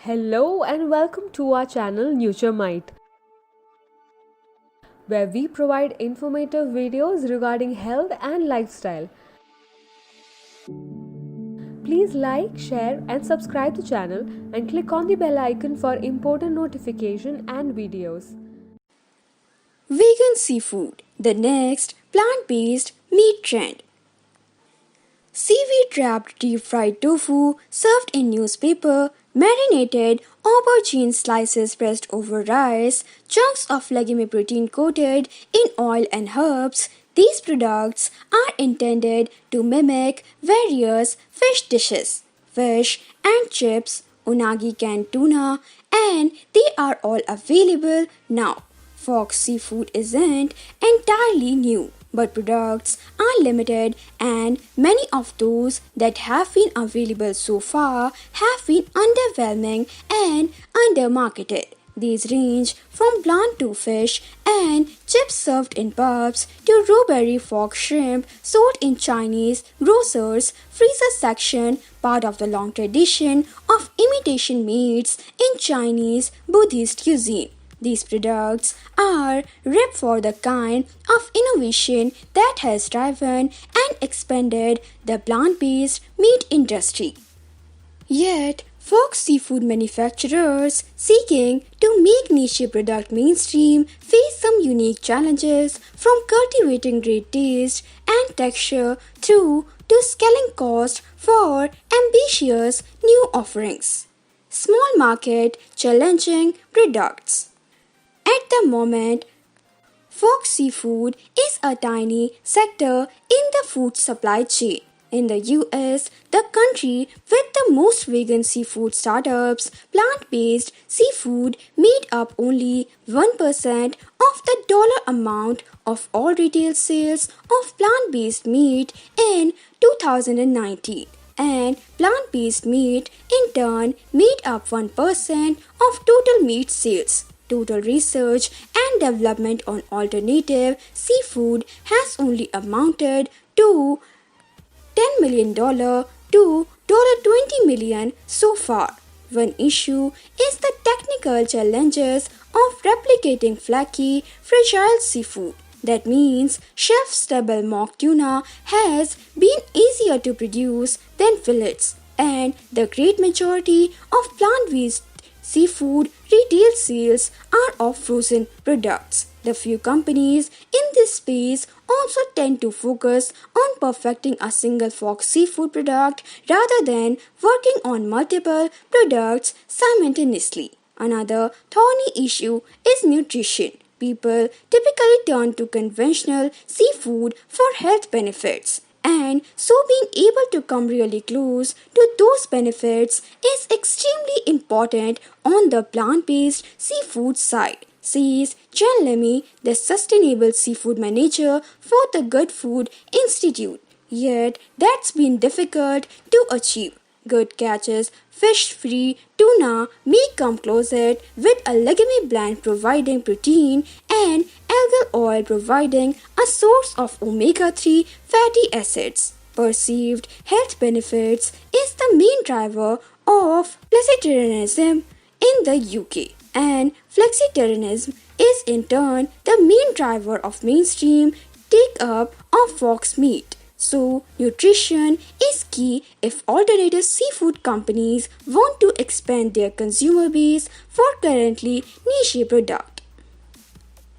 Hello and welcome to our channel Nuturemite, where we provide informative videos regarding health and lifestyle. Please like, share and subscribe the channel and click on the bell icon for important notification and videos. Vegan seafood, the next plant-based meat trend. Seaweed-wrapped deep-fried tofu served in newspaper, marinated aubergine slices pressed over rice, chunks of legume protein coated in oil and herbs. These products are intended to mimic various fish dishes, fish and chips, unagi canned tuna, and they are all available now. Faux seafood isn't entirely new, but products are limited and many of those that have been available so far have been underwhelming and undermarketed. These range from bland to fish and chips served in pubs to rubbery fork shrimp sold in Chinese grocers freezer section, part of the long tradition of imitation meats in Chinese Buddhist cuisine. These products are ripe for the kind of innovation that has driven and expanded the plant-based meat industry. Yet, folk seafood manufacturers seeking to make niche product mainstream face some unique challenges, from cultivating great taste and texture through to scaling cost for ambitious new offerings. Small market challenging products. At the moment, folk seafood is a tiny sector in the food supply chain. In the US, the country with the most vegan seafood startups, plant-based seafood made up only 1% of the dollar amount of all retail sales of plant-based meat in 2019. And plant-based meat in turn made up 1% of total meat sales. Total research and development on alternative seafood has only amounted to $10 million to $20 million so far. One issue is the technical challenges of replicating flaky, fragile seafood. That means shelf-stable mock tuna has been easier to produce than fillets, and the great majority of plant-based seafood retail sales are of frozen products. The few companies in this space also tend to focus on perfecting a single Faux seafood product rather than working on multiple products simultaneously. Another thorny issue is nutrition. People typically turn to conventional seafood for health benefits, and so being able to come really close to those benefits is extremely important on the plant-based seafood side, says Jen Lemmy, the Sustainable Seafood Manager for the Good Food Institute. Yet that's been difficult to achieve. Good catches, fish-free tuna may come closer, with a legume blend providing protein and algal oil providing a source of omega-3 fatty acids. Perceived health benefits is the main driver of flexitarianism in the UK, and flexitarianism is in turn the main driver of mainstream take-up of fox meat. So, nutrition is key if alternative seafood companies want to expand their consumer base for currently niche product.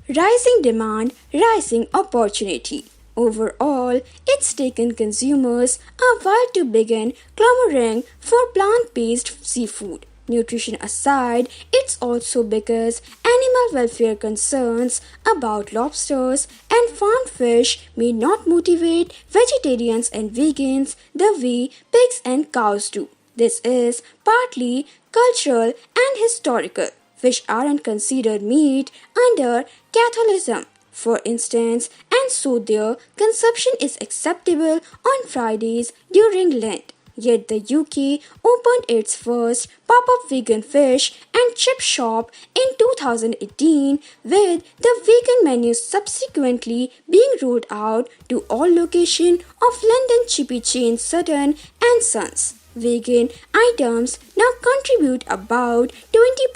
Rising demand, rising opportunity. Overall, it's taken consumers a while to begin clamoring for plant-based seafood. Nutrition aside, it's also because animal welfare concerns about lobsters and farmed fish may not motivate vegetarians and vegans the way pigs and cows do. This is partly cultural and historical. Fish aren't considered meat under Catholicism, for instance, and so their consumption is acceptable on Fridays during Lent. Yet the UK opened its first pop-up vegan fish and chip shop in 2018, with the vegan menu subsequently being rolled out to all locations of London chippy chain Sutton and Sons. Vegan items now contribute about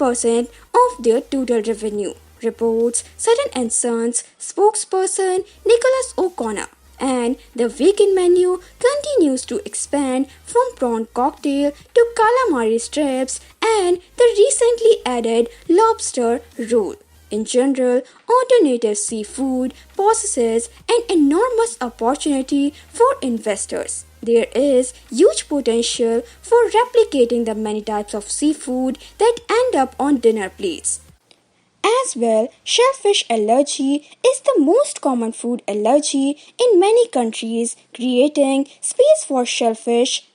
20% of their total revenue, reports Sutton & Sons spokesperson Nicholas O'Connor. And the vegan menu continues to expand from prawn cocktail to calamari strips and the recently added lobster roll. In general, alternative seafood possesses an enormous opportunity for investors. There is huge potential for replicating the many types of seafood that end up on dinner plates. As well, shellfish allergy is the most common food allergy in many countries, creating space for shellfish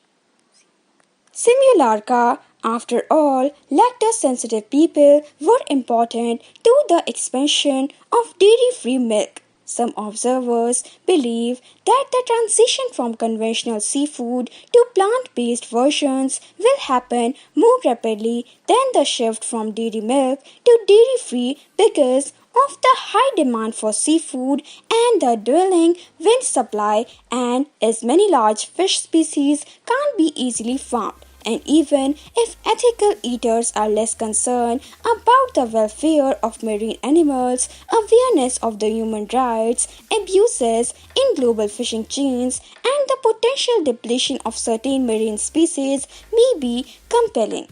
Simulacra. After all, lactose-sensitive people were important to the expansion of dairy-free milk. Some observers believe that the transition from conventional seafood to plant-based versions will happen more rapidly than the shift from dairy milk to dairy-free because of the high demand for seafood and the dwindling wind supply, and as many large fish species can't be easily farmed. And even if ethical eaters are less concerned about the welfare of marine animals, awareness of the human rights abuses in global fishing chains and the potential depletion of certain marine species may be compelling.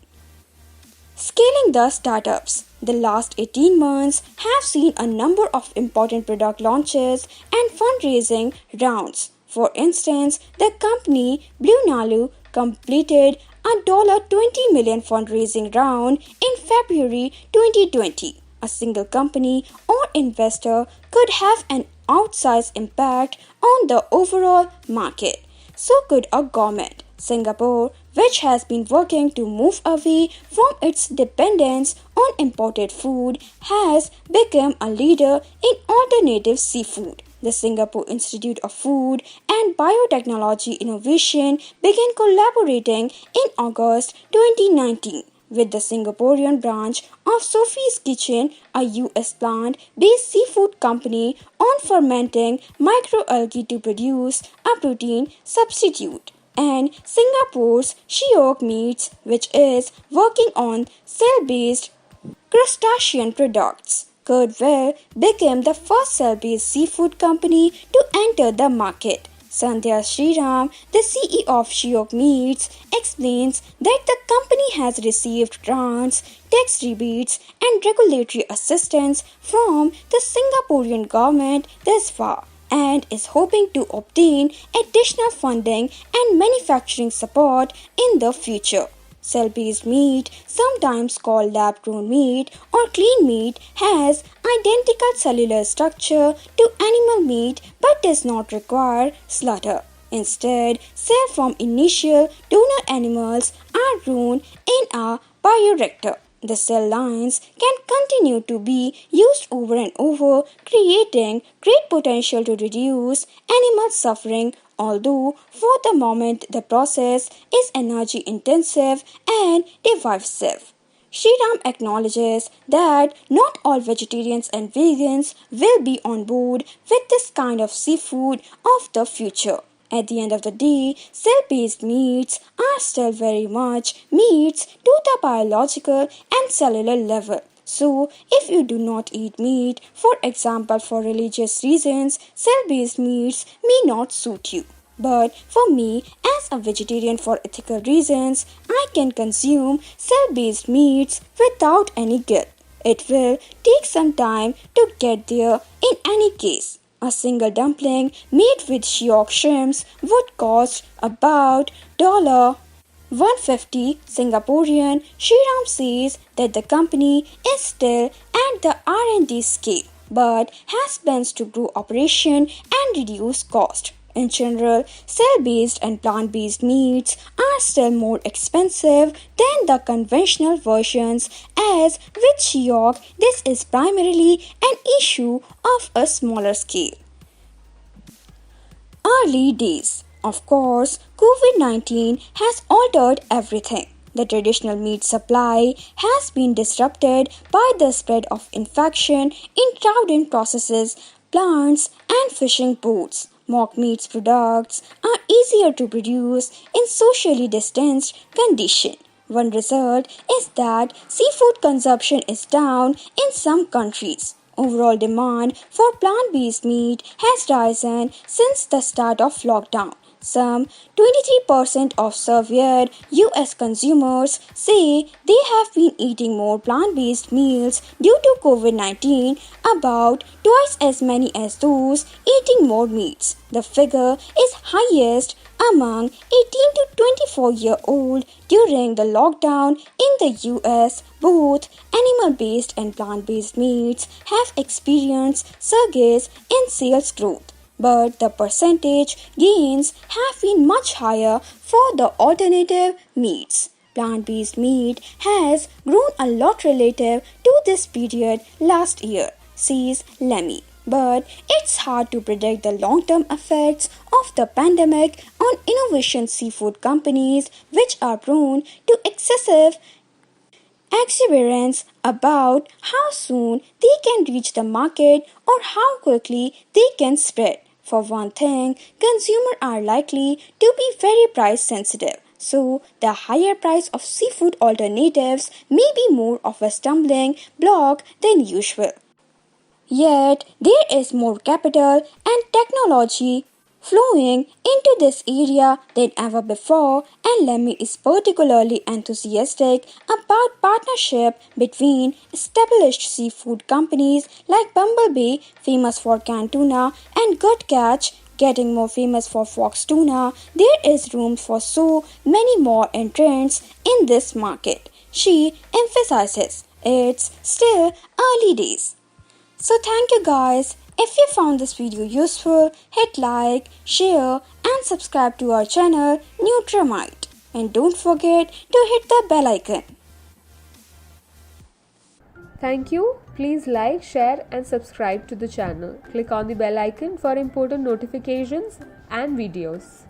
Scaling the startups. The last 18 months have seen a number of important product launches and fundraising rounds. For instance, the company Blue Nalu completed a $20 million fundraising round in February 2020. A single company or investor could have an outsized impact on the overall market. So could a government. Singapore, which has been working to move away from its dependence on imported food, has become a leader in alternative seafood. The Singapore Institute of Food and Biotechnology Innovation began collaborating in August 2019 with the Singaporean branch of Sophie's Kitchen, a US plant-based seafood company, on fermenting microalgae to produce a protein substitute. And Singapore's Seaweed-wrapped, which is working on cell-based crustacean products. Curdwell became the first cell-based seafood company to enter the market. Sandhya Sriram, the CEO of Seaweed-wrapped, explains that the company has received grants, tax rebates, and regulatory assistance from the Singaporean government thus far, and is hoping to obtain additional funding and manufacturing support in the future. Cell-based meat, sometimes called lab-grown meat or clean meat, has identical cellular structure to animal meat but does not require slaughter. Instead, cells from initial donor animals are grown in a bioreactor. The cell lines can continue to be used over and over, creating great potential to reduce animal suffering, although for the moment the process is energy intensive and divisive. Sriram acknowledges that not all vegetarians and vegans will be on board with this kind of seafood of the future. At the end of the day, cell-based meats are still very much meats to the biological and cellular level. So, if you do not eat meat, for example for religious reasons, cell-based meats may not suit you. But for me, as a vegetarian for ethical reasons, I can consume cell-based meats without any guilt. It will take some time to get there in any case. A single dumpling made with York shrimps would cost about $150 Singaporean. Sriram says that the company is still at the R&D scale but has plans to grow operation and reduce cost. In general, cell-based and plant-based meats are still more expensive than the conventional versions, as with York, this is primarily an issue of a smaller scale. Early days. Of course, COVID-19 has altered everything. The traditional meat supply has been disrupted by the spread of infection in crowded processes, plants, and fishing boats. Mock meats products are easier to produce in socially distanced conditions. One result is that seafood consumption is down in some countries. Overall demand for plant-based meat has risen since the start of lockdown. Some 23% of surveyed US consumers say they have been eating more plant-based meals due to COVID-19, about twice as many as those eating more meats. The figure is highest among 18 to 24-year-old during the lockdown in the US. Both animal-based and plant-based meats have experienced surges in sales growth, but the percentage gains have been much higher for the alternative meats. Plant-based meat has grown a lot relative to this period last year, says Lemmy. But it's hard to predict the long-term effects of the pandemic on innovation seafood companies, which are prone to excessive exuberance about how soon they can reach the market or how quickly they can spread. For one thing, consumers are likely to be very price sensitive, so the higher price of seafood alternatives may be more of a stumbling block than usual. Yet, there is more capital and technology flowing into this area than ever before, and Lemmy is particularly enthusiastic about partnership between established seafood companies like Bumblebee, famous for canned tuna, and Gut Catch, getting more famous for Faux tuna. There is room for so many more entrants in this market. She emphasizes it's still early days. So thank you guys. If you found this video useful, hit like, share and subscribe to our channel Nuturemite. And don't forget to hit the bell icon. Thank you. Please like, share and subscribe to the channel. Click on the bell icon for important notifications and videos.